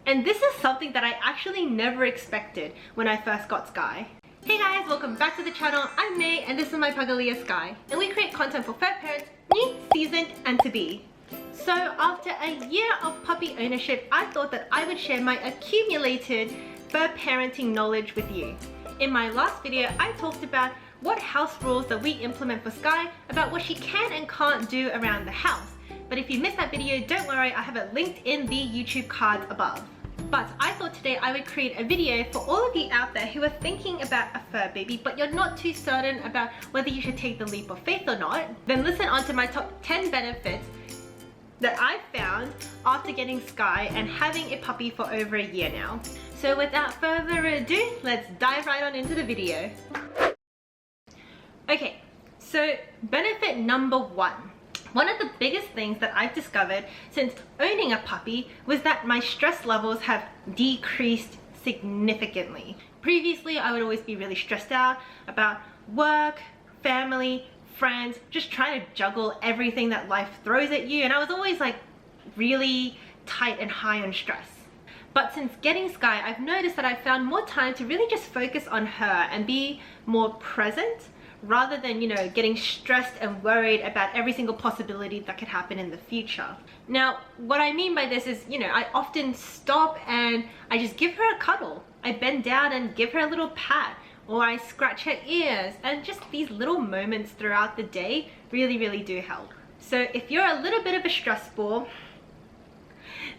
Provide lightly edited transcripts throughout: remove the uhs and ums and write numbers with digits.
And this is something that I actually never expected when I first got Sky. Hey guys, welcome back to the channel. I'm May and this is my Pagalia Sky. And we create content for fur parents, new, seasoned, and to be. So after a year of puppy ownership, I thought that I would share my accumulated fur parenting knowledge with you. In my last video, I talked about what house rules that we implement for Sky, about what she can and can't do around the house. But if you missed that video, don't worry, I have it linked in the YouTube cards above. But I thought today I would create a video for all of you out there who are thinking about a fur baby, but you're not too certain about whether you should take the leap of faith or not. Then listen on to my top 10 benefits that I've found after getting Sky and having a puppy for over a year now. So without further ado, let's dive right on into the video. Okay, so benefit number one. One of the biggest things that I've discovered since owning a puppy was that my stress levels have decreased significantly. Previously, I would always be really stressed out about work, family, friends, just trying to juggle everything that life throws at you, and I was always like really tight and high on stress. But since getting Sky, I've noticed that I've found more time to really just focus on her and be more present, rather than, you know, getting stressed and worried about every single possibility that could happen in the future. Now, what I mean by this is, you know, I often stop and I just give her a cuddle. I bend down and give her a little pat, or I scratch her ears, and just these little moments throughout the day really do help. So if you're a little bit of a stress ball,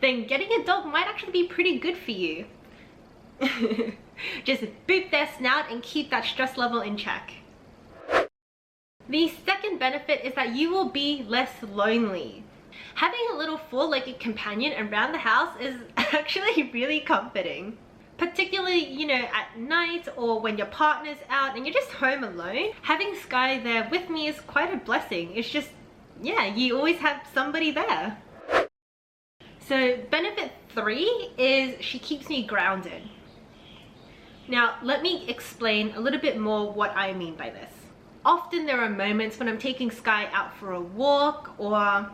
then getting a dog might actually be pretty good for you. Just boop their snout and keep that stress level in check. The second benefit is that you will be less lonely. Having a little four-legged companion around the house is actually really comforting. Particularly, you know, at night or when your partner's out and you're just home alone. Having Sky there with me is quite a blessing. It's just, yeah, you always have somebody there. So benefit 3 is she keeps me grounded. Now, let me explain a little bit more what I mean by this. Often there are moments when I'm taking Sky out for a walk, or,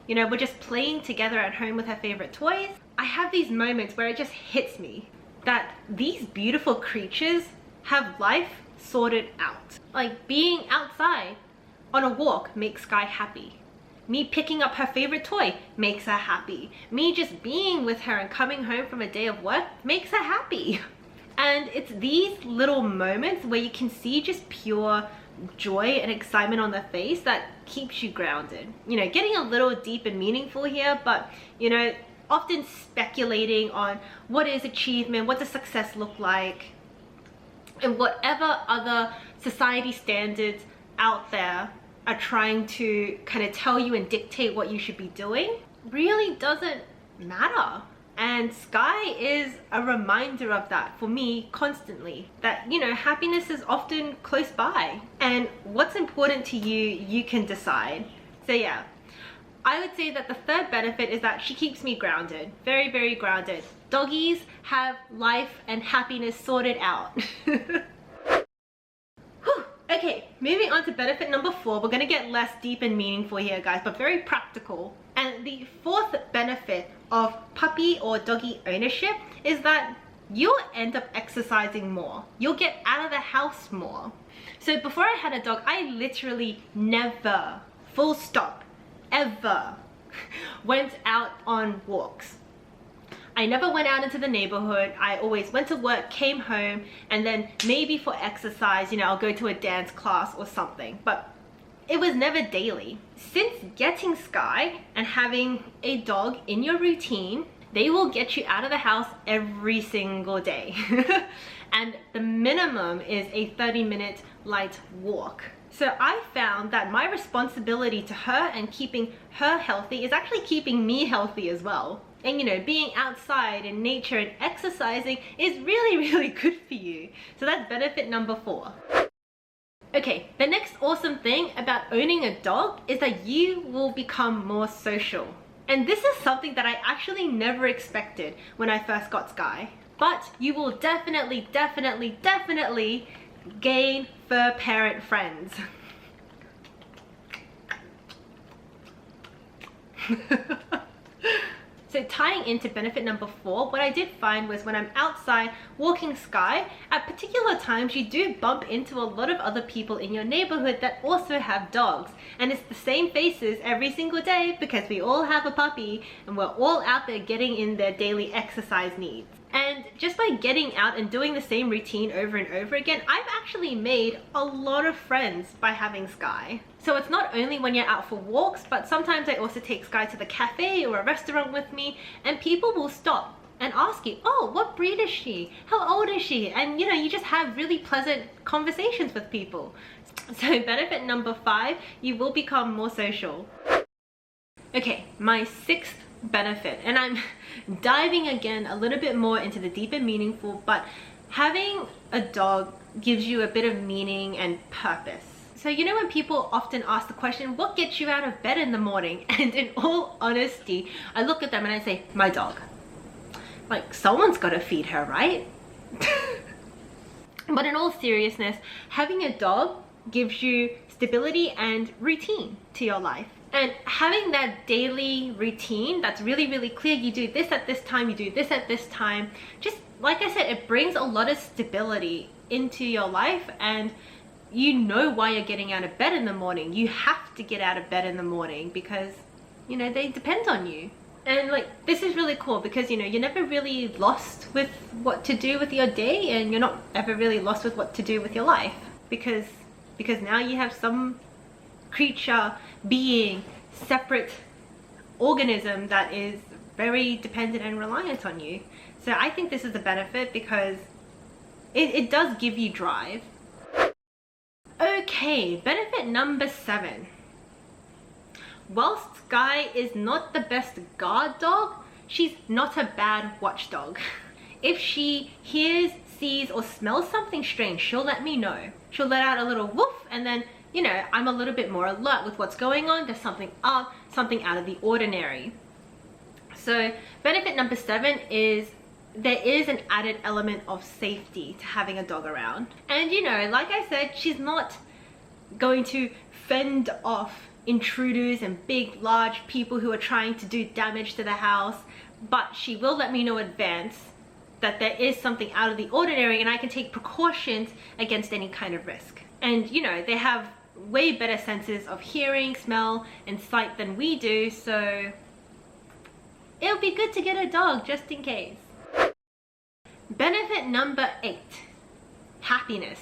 you know, we're just playing together at home with her favorite toys. I have these moments where it just hits me that these beautiful creatures have life sorted out. Like being outside on a walk makes Sky happy. Me picking up her favorite toy makes her happy. Me just being with her and coming home from a day of work makes her happy. And it's these little moments where you can see just pure joy and excitement on their face that keeps you grounded. You know, getting a little deep and meaningful here, but, you know, often speculating on what is achievement, what does success look like, and whatever other society standards out there are trying to kind of tell you and dictate what you should be doing really doesn't matter. And Sky is a reminder of that for me constantly, that, you know, happiness is often close by, and what's important to you, you can decide. So yeah, I would say that the third benefit is that she keeps me grounded, very grounded. Doggies have life and happiness sorted out. Okay, moving on to benefit number 4. We're gonna get less deep and meaningful here, guys, but very practical. And the fourth benefit of puppy or doggy ownership is that you'll end up exercising more. You'll get out of the house more. So before I had a dog, I literally never, full stop, ever went out on walks. I never went out into the neighborhood. I always went to work, came home, and then maybe for exercise, you know, I'll go to a dance class or something, but it was never daily. Since getting Sky and having a dog in your routine, they will get you out of the house every single day. And the minimum is a 30-minute light walk. So I found that my responsibility to her and keeping her healthy is actually keeping me healthy as well. And, you know, being outside in nature and exercising is really good for you. So that's benefit number 4. Okay, the next awesome thing about owning a dog is that you will become more social. And this is something that I actually never expected when I first got Sky. But you will definitely gain fur parent friends. So tying into benefit number 4, what I did find was when I'm outside walking Sky, at particular times you do bump into a lot of other people in your neighborhood that also have dogs. And it's the same faces every single day because we all have a puppy and we're all out there getting in their daily exercise needs. And just by getting out and doing the same routine over and over again, I've actually made a lot of friends by having Sky. So it's not only when you're out for walks, but sometimes I also take Sky to the cafe or a restaurant with me, and people will stop and ask you, oh, what breed is she? How old is she? And you know, you just have really pleasant conversations with people. So benefit number 5, you will become more social. Okay, my 6th benefit, and I'm diving again a little bit more into the deep and meaningful, but having a dog gives you a bit of meaning and purpose. So you know when people often ask the question, what gets you out of bed in the morning? And in all honesty, I look at them and I say, my dog. Like, someone's got to feed her, right? But in all seriousness, having a dog gives you stability and routine to your life. And having that daily routine that's really, really clear, you do this at this time, you do this at this time, just like I said, it brings a lot of stability into your life, and you know why you're getting out of bed in the morning. You have to get out of bed in the morning because, you know, they depend on you. And like, this is really cool because, you know, you're never really lost with what to do with your day, and you're not ever really lost with what to do with your life because now you have some creature, being, separate organism that is very dependent and reliant on you. So I think this is a benefit because it does give you drive. Okay, benefit number 7. Whilst Sky is not the best guard dog, she's not a bad watchdog. If she hears, sees, or smells something strange, she'll let me know. She'll let out a little woof, and then, you know, I'm a little bit more alert with what's going on. There's something up, something out of the ordinary. So benefit number 7 is there is an added element of safety to having a dog around. And you know, like I said, she's not going to fend off intruders and big, large people who are trying to do damage to the house, but she will let me know in advance that there is something out of the ordinary, and I can take precautions against any kind of risk. And you know, they have way better senses of hearing, smell, and sight than we do, so it'll be good to get a dog just in case. Benefit number 8, happiness.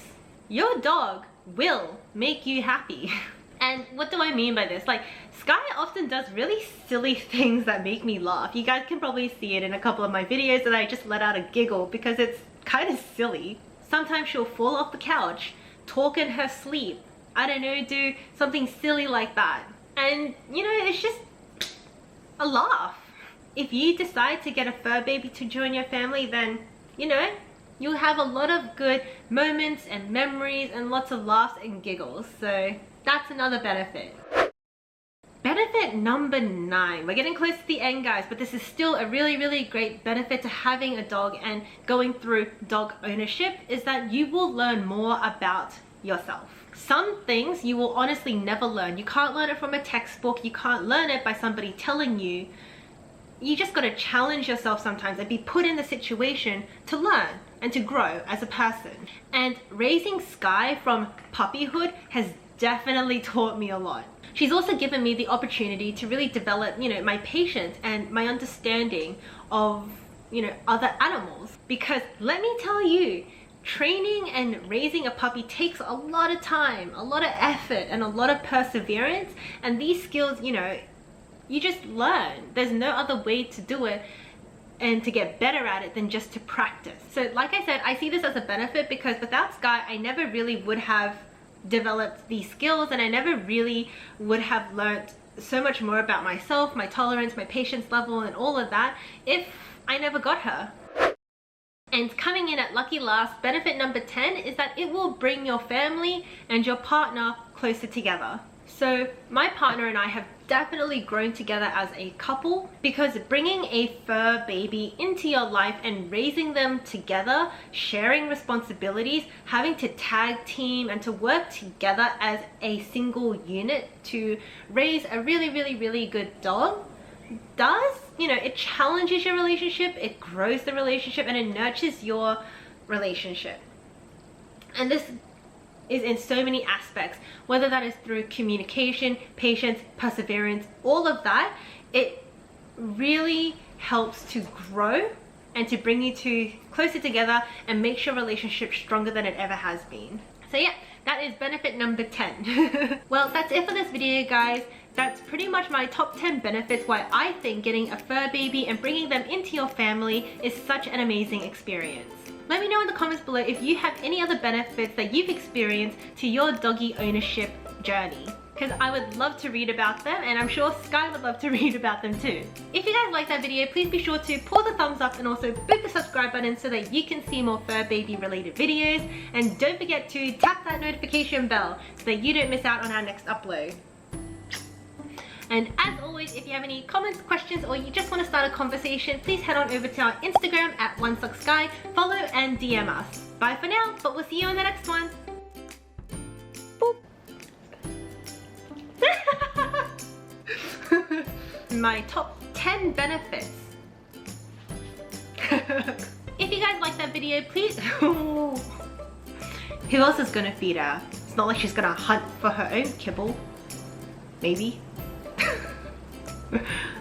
Your dog will make you happy. And what do I mean by this? Like, Sky often does really silly things that make me laugh. You guys can probably see it in a couple of my videos that I just let out a giggle because it's kind of silly. Sometimes she'll fall off the couch, talk in her sleep, I don't know, do something silly like that. And you know, it's just a laugh. If you decide to get a fur baby to join your family, then, you know, you'll have a lot of good moments and memories and lots of laughs and giggles. So that's another benefit. Benefit number 9. We're getting close to the end, guys, but this is still a really, really great benefit to having a dog and going through dog ownership, is that you will learn more about yourself. Some things you will honestly never learn. You can't learn it from a textbook. You can't learn it by somebody telling you. You just got to challenge yourself sometimes and be put in the situation to learn and to grow as a person. And raising Sky from puppyhood has definitely taught me a lot. She's also given me the opportunity to really develop, you know, my patience and my understanding of, you know, other animals. Because let me tell you, training and raising a puppy takes a lot of time, a lot of effort, and a lot of perseverance. And these skills, you know, you just learn. There's no other way to do it and to get better at it than just to practice. So like I said, I see this as a benefit because without Sky, I never really would have developed these skills, and I never really would have learned so much more about myself, my tolerance, my patience level, and all of that if I never got her. And coming in at lucky last, benefit number 10 is that it will bring your family and your partner closer together. So my partner and I have definitely grown together as a couple, because bringing a fur baby into your life and raising them together, sharing responsibilities, having to tag team and to work together as a single unit to raise a really, really, really good dog, does, you know, it challenges your relationship, it grows the relationship, and it nurtures your relationship. And this is in so many aspects, whether that is through communication, patience, perseverance, all of that. It really helps to grow and to bring you two closer together and makes your relationship stronger than it ever has been. So yeah, that is benefit number 10. Well, that's it for this video, guys. That's pretty much my top 10 benefits why I think getting a fur baby and bringing them into your family is such an amazing experience. Let me know in the comments below if you have any other benefits that you've experienced to your doggy ownership journey, because I would love to read about them, and I'm sure Sky would love to read about them too. If you guys like that video, please be sure to pull the thumbs up and also boot the subscribe button so that you can see more fur baby related videos. And don't forget to tap that notification bell so that you don't miss out on our next upload. And as always, if you have any comments, questions, or you just want to start a conversation, please head on over to our Instagram at @OneSuckSky, follow and DM us. Bye for now, but we'll see you in the next one. Boop. My top 10 benefits. If you guys like that video, please... Who else is gonna feed her? It's not like she's gonna hunt for her own kibble. Maybe.